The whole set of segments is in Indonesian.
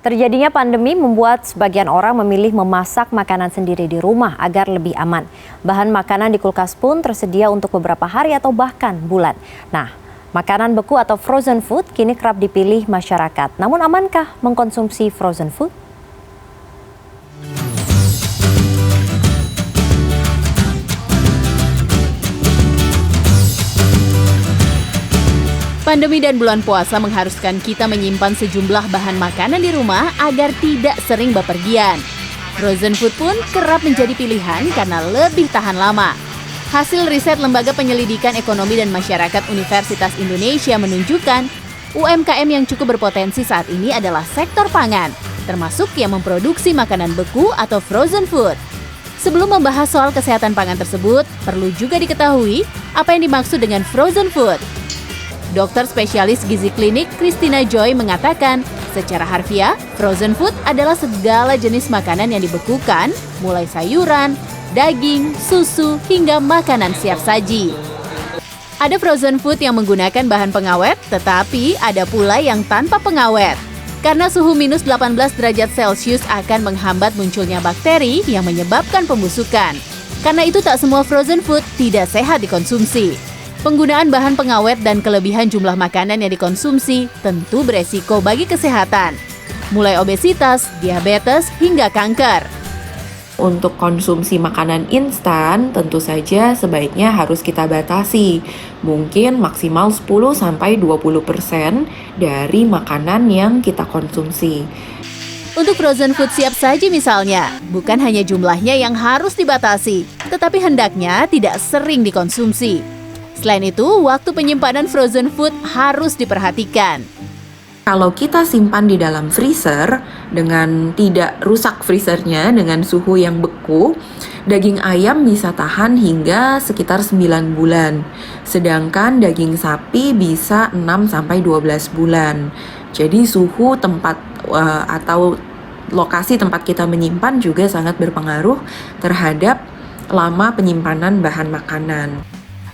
Terjadinya pandemi membuat sebagian orang memilih memasak makanan sendiri di rumah agar lebih aman. Bahan makanan di kulkas pun tersedia untuk beberapa hari atau bahkan bulan. Nah, makanan beku atau frozen food kini kerap dipilih masyarakat. Namun amankah mengkonsumsi frozen food? Pandemi dan bulan puasa mengharuskan kita menyimpan sejumlah bahan makanan di rumah agar tidak sering bepergian. Frozen food pun kerap menjadi pilihan karena lebih tahan lama. Hasil riset Lembaga Penyelidikan Ekonomi dan Masyarakat Universitas Indonesia menunjukkan UMKM yang cukup berpotensi saat ini adalah sektor pangan, termasuk yang memproduksi makanan beku atau frozen food. Sebelum membahas soal kesehatan pangan tersebut, perlu juga diketahui apa yang dimaksud dengan frozen food. Dokter spesialis gizi klinik Christina Joy mengatakan, secara harfiah, frozen food adalah segala jenis makanan yang dibekukan, mulai sayuran, daging, susu, hingga makanan siap saji. Ada frozen food yang menggunakan bahan pengawet, tetapi ada pula yang tanpa pengawet. Karena suhu minus 18 derajat Celcius akan menghambat munculnya bakteri yang menyebabkan pembusukan. Karena itu tak semua frozen food tidak sehat dikonsumsi. Penggunaan bahan pengawet dan kelebihan jumlah makanan yang dikonsumsi tentu beresiko bagi kesehatan, mulai obesitas, diabetes, hingga kanker. Untuk konsumsi makanan instan, tentu saja sebaiknya harus kita batasi. Mungkin maksimal 10-20% dari makanan yang kita konsumsi. Untuk frozen food siap saji misalnya, bukan hanya jumlahnya yang harus dibatasi, tetapi hendaknya tidak sering dikonsumsi. Selain itu, waktu penyimpanan frozen food harus diperhatikan. Kalau kita simpan di dalam freezer dengan tidak rusak freezernya dengan suhu yang beku, daging ayam bisa tahan hingga sekitar 9 bulan. Sedangkan daging sapi bisa 6-12 bulan. Jadi suhu tempat atau lokasi tempat kita menyimpan juga sangat berpengaruh terhadap lama penyimpanan bahan makanan.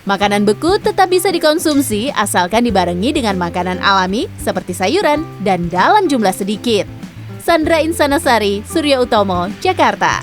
Makanan beku tetap bisa dikonsumsi asalkan dibarengi dengan makanan alami seperti sayuran dan dalam jumlah sedikit. Sandra Insanasari, Surya Utomo, Jakarta.